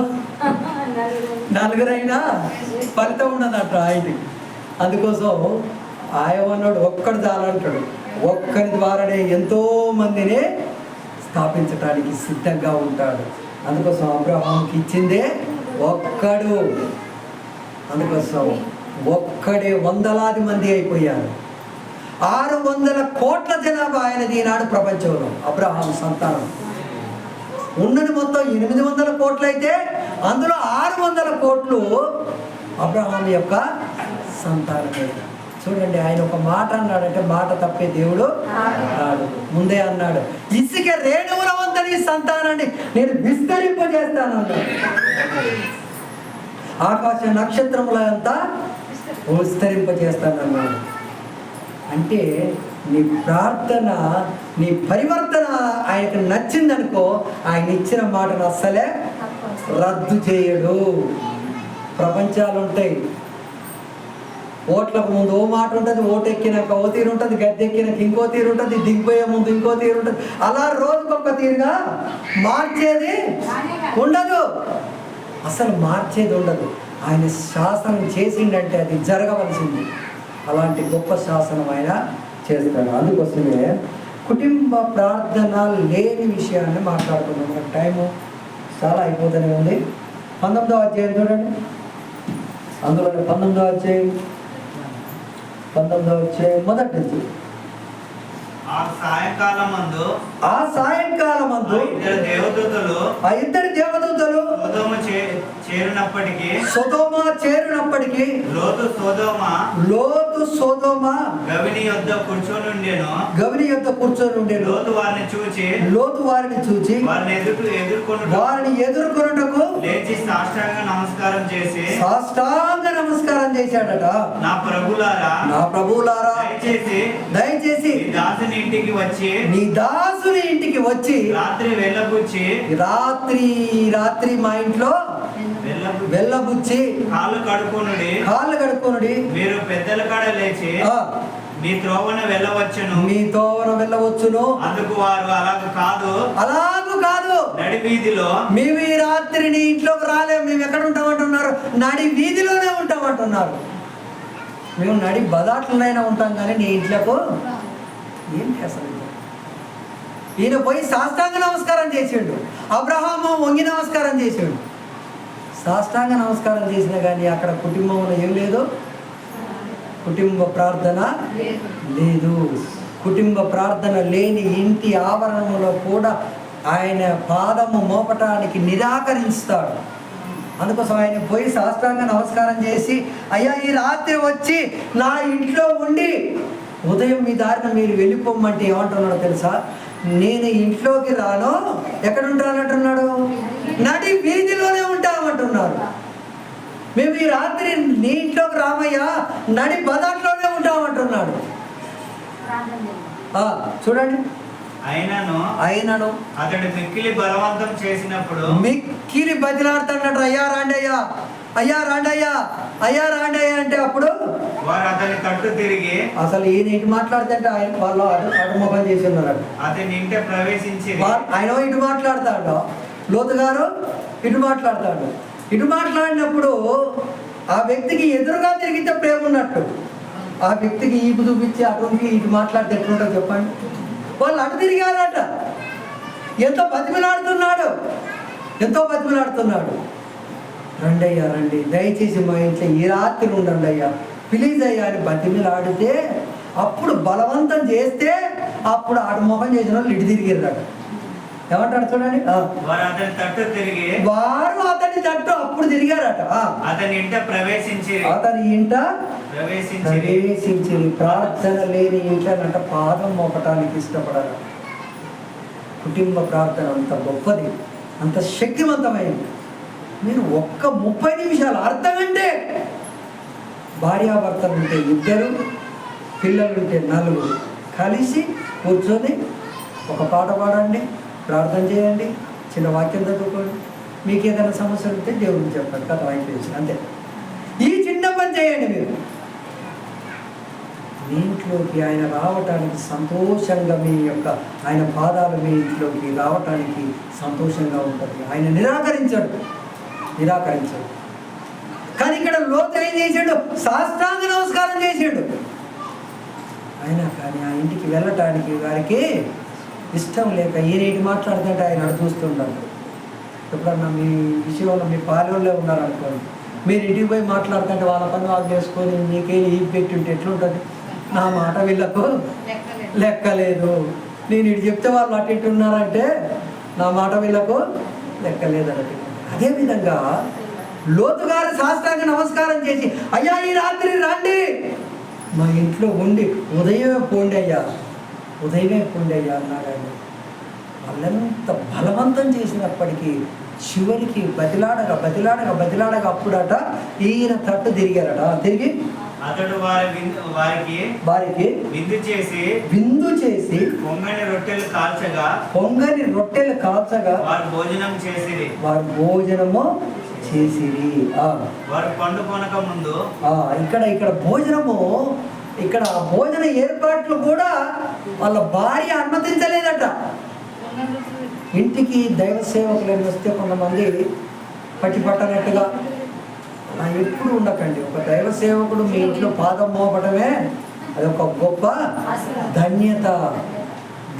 Speaker 2: 4 అయినా ఫలితం ఉండదట ఆయనకి. అందుకోసం ఆయమన్నాడు ఒక్కడు దాలంటాడు. ఒక్కరి ద్వారానే ఎంతో మందిని స్థాపించడానికి సిద్ధంగా ఉంటాడు. అందుకోసం అబ్రహాంకి ఇచ్చిందే ఒక్కడు. అందుకోసం ఒక్కడే వందలాది మంది అయిపోయారు. 600 కోట్ల జనాభా ఆయనది ఈనాడు ప్రపంచంలో. అబ్రహాం సంతానం ఉన్నది మొత్తం 800 కోట్లు అయితే అందులో 600 కోట్లు అబ్రహాం యొక్క సంతానమే. చూడండి, ఆయన ఒక మాట అన్నాడంటే మాట తప్పే దేవుడు అన్నాడు. ముందే అన్నాడు, ఇసుక రేణువుల వంత నీ సంతానాన్ని నేను విస్తరింపజేస్తాను అన్నాడు. ఆకాశ నక్షత్రముల అంతా విస్తరింపజేస్తాను అన్నాడు. అంటే నీ ప్రార్థన, నీ పరివర్తన ఆయనకు నచ్చిందనుకో, ఆయన ఇచ్చిన మాటను అస్సలే రద్దు చేయడు. ప్రపంచాలు ఉంటాయి. ఓట్లకు ముందు ఓ మాట ఉంటుంది, ఓటు ఎక్కినాక ఓ తీరు ఉంటుంది, గద్దె ఎక్కినాక ఇంకో తీరు ఉంటుంది, దిగిపోయే ముందు ఇంకో తీరు ఉంటుంది. అలా రోజుకొక తీరుగా మార్చేది ఉండదు. అసలు మార్చేది ఉండదు. ఆయన శాసనం చేసిండంటే అది జరగవలసింది. అలాంటి గొప్ప శాసనం ఆయన చేస్తాడు. అందుకోసమే కుటుంబ ప్రార్థన లేని విషయాన్ని మాట్లాడుతున్నాం. మనకు టైము చాలా అయిపోతూనే ఉంది. 19వ అధ్యాయం చూడండి. అందులో 19వ అధ్యాయం మొదటి నుంచి.
Speaker 3: ఆ సాయంకాలమందు
Speaker 2: ఆ ఇద్దరు దేవదూతలు సొదొమ చేరినప్పటికీ లోతు సొదొమ గవిని యొద్ద కూర్చొని ఉండెను. లోతు వారిని చూచి వారిని ఎదుర్కొనుటకు
Speaker 3: లేచి సాష్టాంగ
Speaker 2: నమస్కారం చేశాడట.
Speaker 3: నా ప్రభులారా
Speaker 2: దయచేసి నీ దాసుని ఇంటికి వచ్చి రాత్రి మా ఇంట్లో వెళ్ళబుచ్చి
Speaker 3: కాళ్ళు
Speaker 2: కడుక్కొనుడి.
Speaker 3: మీరు పెద్దల కాడ లేచి మీ త్రోవన వెళ్ళవచ్చును. అందుకు వారు అలాగూ కాదు, నడి వీధిలో.
Speaker 2: మేము ఈ రాత్రి నీ ఇంట్లోకి రాలేము, మేము ఎక్కడ ఉంటామంటున్నారు? నడి వీధిలోనే ఉంటామంటున్నారు. మేము నడి బదాట్లనైనా ఉంటాం కానీ నీ ఇంట్లోకి ఏంటి అసలు? ఈయన పోయి సాష్టాంగ నమస్కారం చేసాడు. అబ్రహాము వంగి నమస్కారం చేసాడు. సాష్టాంగ నమస్కారం చేసినా కానీ అక్కడ కుటుంబంలో ఏం లేదు, కుటుంబ ప్రార్థన లేదు. కుటుంబ ప్రార్థన లేని ఇంటి ఆవరణంలో కూడా ఆయన పాదము మోపటానికి నిరాకరిస్తాడు. అందుకోసం ఆయన పోయి సాష్టాంగ నమస్కారం చేసి, అయ్యా ఈ రాత్రి వచ్చి నా ఇంట్లో ఉండి ఉదయం మీ దారిన మీరు వెళ్ళిపోమంటే ఏమంటున్నాడో తెలుసా? నేను ఇంట్లోకి రాను. ఎక్కడ ఉంటానంటున్నాడు? నడి వీధిలోనే ఉంటామంటున్నాడు. మేము ఈ రాత్రి నీ ఇంట్లోకి రామయ్యా, నడి బదాట్లోనే ఉంటామంటున్నాడు. చూడండి, అయినను
Speaker 3: అతడు మిక్కిలి బలవంతం చేసినప్పుడు
Speaker 2: మిక్కిలి బతిలాడుతున్నాడు. అయ్యా రాండి అయ్యా
Speaker 1: అయ్యా రాండి అయ్యా, అయ్యా రాండి అయ్యా అంటే అప్పుడు
Speaker 3: వారు అతని తట్టు తిరిగి
Speaker 1: అసలు ఈయన ఇటు మాట్లాడితే ఆయన వాళ్ళు అడుముఖం చేసి ఉన్నారు.
Speaker 3: అతని ఇంట ప్రవేశించి
Speaker 1: ఆయన ఇటు మాట్లాడతాడు, లోతు గారు ఇటు మాట్లాడతాడు. ఇటు మాట్లాడినప్పుడు ఆ వ్యక్తికి ఎదురుగా తిరిగితే ప్రేమ ఉన్నట్టు, ఆ వ్యక్తికి ఈపు చూపించి అటుకి ఇటు మాట్లాడితే ఎట్లుంటుందో చెప్పండి. వాళ్ళు అటు తిరిగారట. ఎంతో బతిమలాడుతున్నాడు, ఎంతో బతిమలాడుతున్నాడు. రండి అయ్యా రండి, దయచేసి మా ఇంట్లో ఈ రాత్రి ఉండండి అయ్యా, ప్లీజ్ అయ్యా అని బతిమలాడితే అప్పుడు బలవంతం చేస్తే అప్పుడు ఆడు మొహం చేసిన వాళ్ళు ఇటు తిరిగిర్రాడు. ఏమంటాడు చూడండి,
Speaker 3: వారు అతని తట్టు తిరిగి
Speaker 1: వారు అతని తట్టు అప్పుడు తిరిగారట.
Speaker 3: అతని ఇంట ప్రవేశించి
Speaker 1: అతని ఇంట ప్రవేశించి ప్రార్థన లేని ఇంట్లోనంట పాదం మోపటానికి ఇష్టపడారు. కుటుంబ ప్రార్థన అంత గొప్పది, అంత శక్తివంతమైనది. మీరు ఒక్క 30 నిమిషాలు అర్ధగంటే భార్యాభర్తలు ఉంటే 2, పిల్లలుంటే 4 కలిసి కూర్చొని ఒక పాట పాడండి, ప్రార్థన చేయండి, చిన్న వాక్యం చదువుకోండి. మీకు ఏదైనా సమస్యలు ఉంటే దేవుడికి చెప్పండి, కథ అయిపోయింది అంతే. ఈ చిన్న పని చేయండి. మీరు మీ ఇంట్లోకి ఆయన రావటానికి సంతోషంగా, మీ యొక్క ఆయన పాదాలు మీ ఇంట్లోకి రావటానికి సంతోషంగా ఉంటుంది. ఆయన నిరాకరించాడు. కానీ ఇక్కడ లోతు ఏం చేశాడు? సాష్టాంగ నమస్కారం చేశాడు. అయినా కానీ ఆ ఇంటికి వెళ్ళటానికి వారికి ఇష్టం లేక ఈయన మాట్లాడుతుంటే ఆయన అడు చూస్తుంటాడు. ఎప్పుడన్నా మీ విషయంలో మీ పాలెంలో ఉన్నారనుకోండి, మీరు ఇంటికి పోయి మాట్లాడుతుంటే వాళ్ళ పని వాళ్ళు చేసుకొని మీకేం ఈ పెట్టి ఉంటే ఎట్లుంటుంది? నా మాట వీళ్ళకు లెక్కలేదు, నేను ఇటు చెప్తే వాళ్ళు అటు ఇటు ఉన్నారంటే నా మాట వీళ్ళకు లెక్కలేదు అన్నట్టు. అదేవిధంగా లోతు గారు సాష్టాంగ నమస్కారం చేసి, అయ్యా ఈ రాత్రి రండి, మా ఇంట్లో ఉండి ఉదయమే పోండి అయ్యా అన్నాడు ఆయన. వాళ్ళంత బలవంతం చేసినప్పటికీ చివరికి బతిలాడగా అప్పుడట ఈయన తట్టు తిరిగారట. తిరిగి
Speaker 3: అతడు వారికి విందు చేసి పొంగని రొట్టెలు కాల్చగా వారు భోజనము చేసిరి. వారు పండుకొనక ముందు ఇక్కడ భోజనము, ఇక్కడ భోజన ఏర్పాట్లు కూడా వాళ్ళ భార్య అనుమతించలేదట. ఇంటికి దైవ సేవకులు వస్తే కొంతమంది పట్టిపట్టనట్టుగా అలా ఎప్పుడు ఉండకండి. ఒక దైవ సేవకుడు మీ ఇంట్లో పాదం మోపడమే అదొక గొప్ప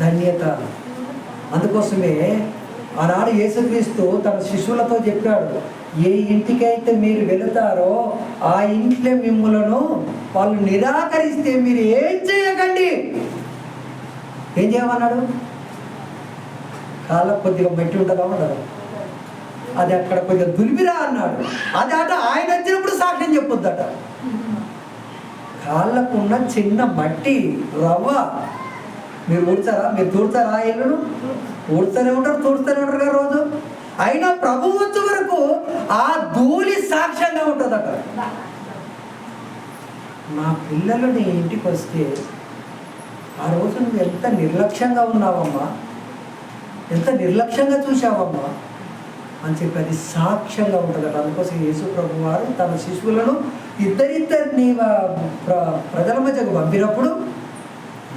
Speaker 3: ధన్యత. అందుకోసమే ఆనాడు యేసుక్రీస్తు తన శిష్యులతో చెప్పాడు, ఏ ఇంటికైతే మీరు వెళుతారో ఆ ఇంట్లో మిమ్ములను వాళ్ళు నిరాకరిస్తే మీరు ఏం చేయకండి. ఏం చేయమన్నాడు? కాళ్ళకు కొద్దిగా మట్టి ఉంటుందా ఉండదు, అది అక్కడ కొద్దిగా దులిపిరా అన్నాడు. అది అట ఆయన వచ్చినప్పుడు సాక్ష్యం చెప్పొద్దట. కాళ్ళకున్న చిన్న మట్టి రవ్వ మీరు తూడ్చారా? ఇల్లును తూడుతూనే ఉంటారు కదా రోజు. అయినా ప్రభు వచ్చే వరకు ఆ ధూళి సాక్ష్యంగా ఉంటుందట. నా పిల్లలు నీ ఇంటికి వస్తే ఆ రోజు నువ్వు ఎంత నిర్లక్ష్యంగా ఉన్నావమ్మా, ఎంత నిర్లక్ష్యంగా చూసావమ్మా అని చెప్పి అది సాక్ష్యంగా ఉంటుందట. అందుకోసం యేసు ప్రభు వారు తన శిశువులను ఇద్దరిద్దరిని ప్రజల మధ్యకు పంపినప్పుడు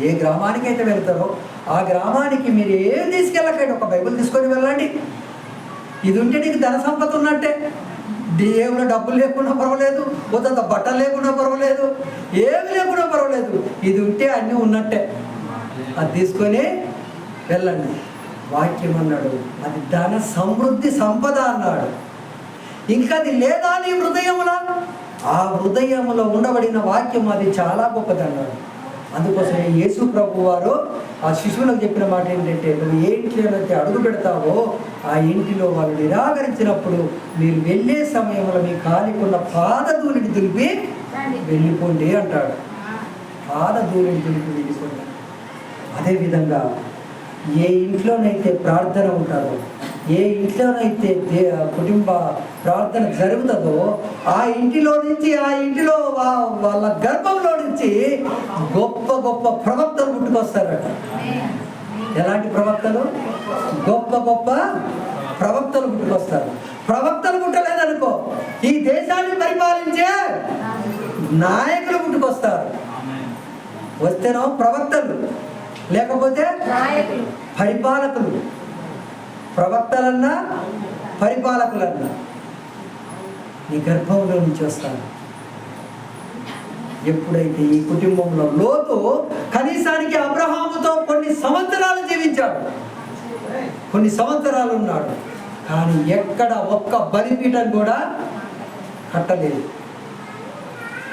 Speaker 3: ఏ గ్రామానికి అయితే వెళ్తారో ఆ గ్రామానికి మీరు ఏం తీసుకెళ్ళకండి, ఒక బైబిల్ తీసుకొని వెళ్ళండి. ఇది ఉంటే నీకు ధన సంపద ఉన్నట్టే. ఏమైనా డబ్బులు లేకుండా పర్వాలేదు, కొంత బట్టలు లేకుండా పర్వాలేదు, ఏమి లేకుండా పర్వాలేదు, ఇది ఉంటే అన్నీ ఉన్నట్టే. అది తీసుకొని వెళ్ళండి. వాక్యం అన్నాడు అది ధన సమృద్ధి సంపద అన్నాడు. ఇంకా అది లేదా నీ హృదయములో, ఆ హృదయములో ఉండబడిన వాక్యం అది చాలా గొప్పది అన్నాడు. అందుకోసమే యేసు ప్రభు వారు ఆ శిశువులకు చెప్పిన మాట ఏంటంటే, నువ్వు ఏ ఇంట్లోనైతే అడుగు పెడతావో ఆ ఇంటిలో వాళ్ళు నిరాకరించినప్పుడు మీరు వెళ్ళే సమయంలో మీ కాలికున్న పాదధూళిని దులిపి వెళ్ళిపోండి అంటాడు. పాదధూళిని దులిపి వెళ్ళిపోండి. అదేవిధంగా ఏ ఇంట్లోనైతే ప్రార్థన ఉంటుందో, ఏ ఇంట్లోనైతే కుటుంబ ప్రార్థన జరుగుతుందో ఆ ఇంటిలో వాళ్ళ గర్భంలో నుంచి గొప్ప గొప్ప ప్రవక్తలు పుట్టుకొస్తారట. ఎలాంటి ప్రవక్తలు? గొప్ప గొప్ప ప్రవక్తలు పుట్టుకొస్తారు. ప్రవక్తలు పుట్టలేదనుకో
Speaker 1: ఈ దేశాన్ని పరిపాలించే నాయకులు పుట్టుకొస్తారు. వస్తేనో ప్రవక్తలు, లేకపోతే పరిపాలకులు. ప్రవక్తలన్నా పరిపాలకులన్నా నీ గర్భంలో నుంచి వస్తారు. ఎప్పుడైతే ఈ కుటుంబంలో లోతు కనీసానికి అబ్రహాముతో కొన్ని సంవత్సరాలు జీవించాడు, కొన్ని సంవత్సరాలు ఉన్నాడు, కానీ ఎక్కడ ఒక్క బలిపీఠం కూడా కట్టలేదు.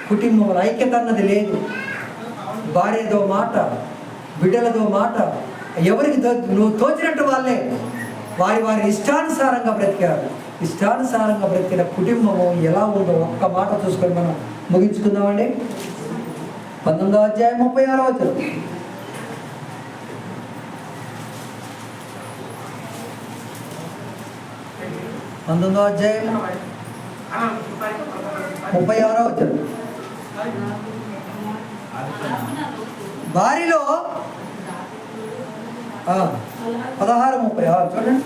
Speaker 1: కుటుంబంలో ఐక్యత అన్నది లేదు. భార్యతో మాట, బిడ్డలతో మాట, ఎవరికి నువ్వు తోచినట్టు వాళ్ళే వారి వారి ఇష్టానుసారంగా బ్రతికారు. ఇష్టానుసారంగా బ్రతికిన కుటుంబము ఎలా ఉందో ఒక్క మాట చూసుకొని మనం ముగించుకుందామండి. 19వ అధ్యాయం 36వ వచనం. 19వ అధ్యాయం 36వ వచనం. వారిలో 16:30 చూడండి.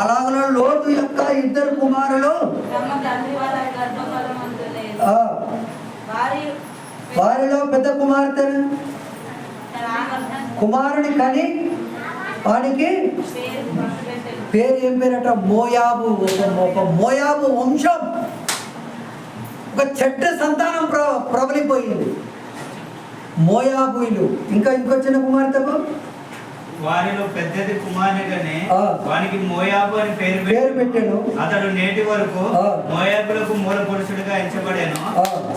Speaker 1: అలాగలో లోతు యొక్క ఇద్దరు కుమారులు వారిలో పెద్ద కుమారుని కని వాడికి పేరు ఏం పేరట? మోయాబు. ఒక మోయాబు వంశం, ఒక చెడ్డ సంతానం ప్రబలిపోయింది. మోయాబులు. ఇంకా ఇంకొచ్చిన కుమార్తెకు
Speaker 3: వారిలో పెద్దది కుమారునిగానే వానికి మోయాబు అని పేరు పెట్టాను. అతడు నేటి వరకు మోయాబులకు మూల పురుషుడిగా ఎంచబడాను.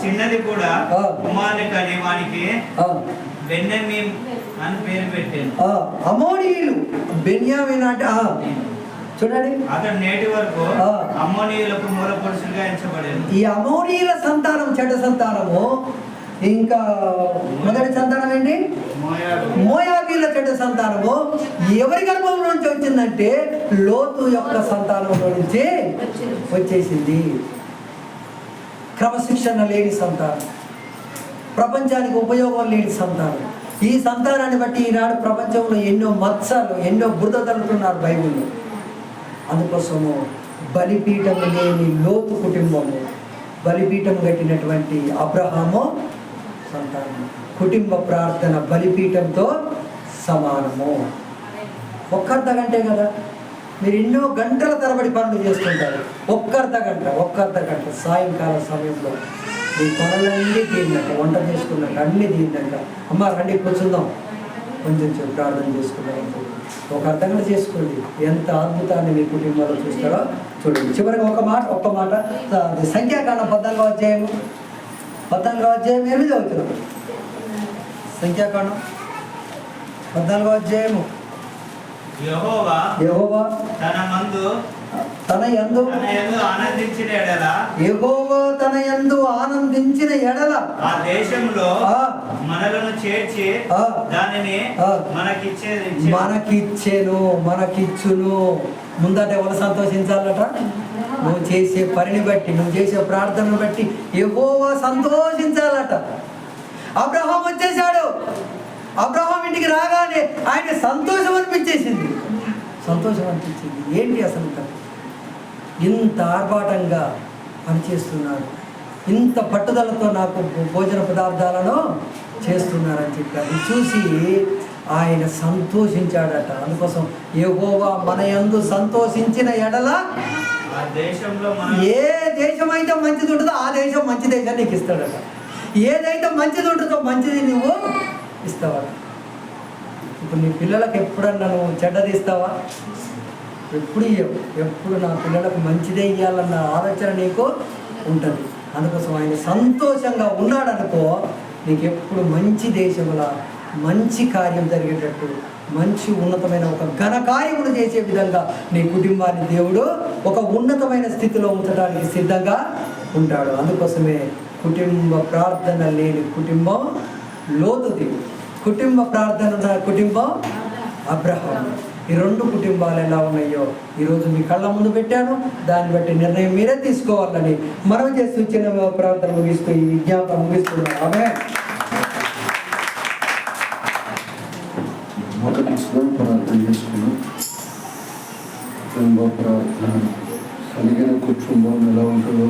Speaker 3: చిన్నది కూడా కుమారుని కానీ వానికి బెన్యామీన్ అని పేరు పెట్టాను.
Speaker 1: అమోనీయులు. బెన్యామీన్ అంటే చూడండి,
Speaker 3: అతడు నేటి వరకు అమ్మోనీయులకు మూల పురుషుడిగా ఎంచబడాను.
Speaker 1: ఈ అమోనీయుల సంతానం చెడ్డ సంతానము. ఇంకా మొదటి సంతానం ఏంటి? మోయాబీల చెడ్డ సంతానము. ఎవరి గర్భంలో నుంచి వచ్చిందంటే లోతు యొక్క సంతానంలో నుంచి వచ్చేసింది. క్రమశిక్షణ లేని సంతానం, ప్రపంచానికి ఉపయోగం లేని సంతానం. ఈ సంతానాన్ని బట్టి ఈనాడు ప్రపంచంలో ఎన్నో మత్సలు, ఎన్నో బురద తలుపుతున్నారు బైబిల్లో. అందుకోసము బలిపీఠం లేని లోతు కుటుంబము, బలిపీఠం కట్టినటువంటి అబ్రహాము సంతానం. కుటుంబ ప్రార్థన బలిపీఠంతో సమానము. ఒక్క అర్ధ గంటే కదా, మీరు ఎన్నో గంటల తరబడి పనులు చేస్తుంటారు. ఒక్క అర్ధ గంట సాయంకాల సమయంలో మీ పనులన్నీ తీరినాక, వంట చేసుకున్నాక అన్నీ తీరినాక, అమ్మ రండి కూర్చుందాం, కొంచెం ప్రార్థన చేసుకున్నాం. ఒక అర్ధ గంట చేసుకోండి. ఎంత అద్భుతాన్ని మీ కుటుంబంలో చూస్తారో చూడండి. చివరికి ఒక్క మాట సంఖ్యాకాండం 14వ అధ్యాయం 8వ వచనం. సంఖ్యాకాండం 14వ అధ్యాయము. యెహోవా తన యందు ఆనందించిన ఎడల
Speaker 3: ఆ దేశంలో మనలను చేర్చి దానిని
Speaker 1: మనకిచ్చును. ముందట ఎవరు సంతోషించాలట? నువ్వు చేసే పనిని బట్టి, నువ్వు చేసే ప్రార్థనను బట్టి యెహోవా సంతోషించాలట. అబ్రహాం వచ్చేసాడు. అబ్రహాం ఇంటికి రాగానే ఆయన సంతోషం అనిపించింది. ఏంటి అసలు? ఇంత ఆర్భాటంగా పనిచేస్తున్నాడు, ఇంత పట్టుదలతో నాకు భోజన పదార్థాలను చేస్తున్నారని చెప్పి అది చూసి ఆయన సంతోషించాడట. అందుకోసం యెహోవా మన యందు సంతోషించిన ఎడల ఏ దేశం అయితే మంచిది ఉంటుందో ఆ దేశం మంచి దేశాన్ని నీకు ఇస్తాడట. ఏదైతే మంచిది ఉంటుందో మంచిది నువ్వు ఇస్తావట. ఇప్పుడు నీ పిల్లలకు ఎప్పుడన్నా నువ్వు చెడ్డది ఇస్తావా? ఎప్పుడు నా పిల్లలకు మంచిదే ఇవ్వాలన్న ఆలోచన నీకు ఉంటుంది. అందుకోసం ఆయన సంతోషంగా ఉన్నాడనుకో, నీకు ఎప్పుడు మంచి దేశంలో మంచి కార్యం జరిగేటట్టు, మంచి ఉన్నతమైన ఒక ఘన కార్యములు చేసే విధంగా నీ కుటుంబాన్ని దేవుడు ఒక ఉన్నతమైన స్థితిలో ఉంచడానికి సిద్ధంగా ఉంటాడు. అందుకోసమే కుటుంబ ప్రార్థన లేని కుటుంబం లోతుది, కుటుంబ ప్రార్థన ఉన్న కుటుంబం అబ్రహాం. ఈ రెండు కుటుంబాలు ఎలా ఉన్నాయో ఈరోజు మీ కళ్ళ ముందు పెట్టాను. దాన్ని బట్టి నిర్ణయం మీరే తీసుకోవాలని మనం చేస్తూ చిన్న ప్రార్థన ముగిస్తూ ఈ విజ్ఞాపన ముగిస్తున్నాం. ఆమె
Speaker 4: మొదటి ప్రార్థన చేసుకున్నాం. కుటుంబ ప్రార్థన కలిగిన కుటుంబం ఎలా ఉంటుందో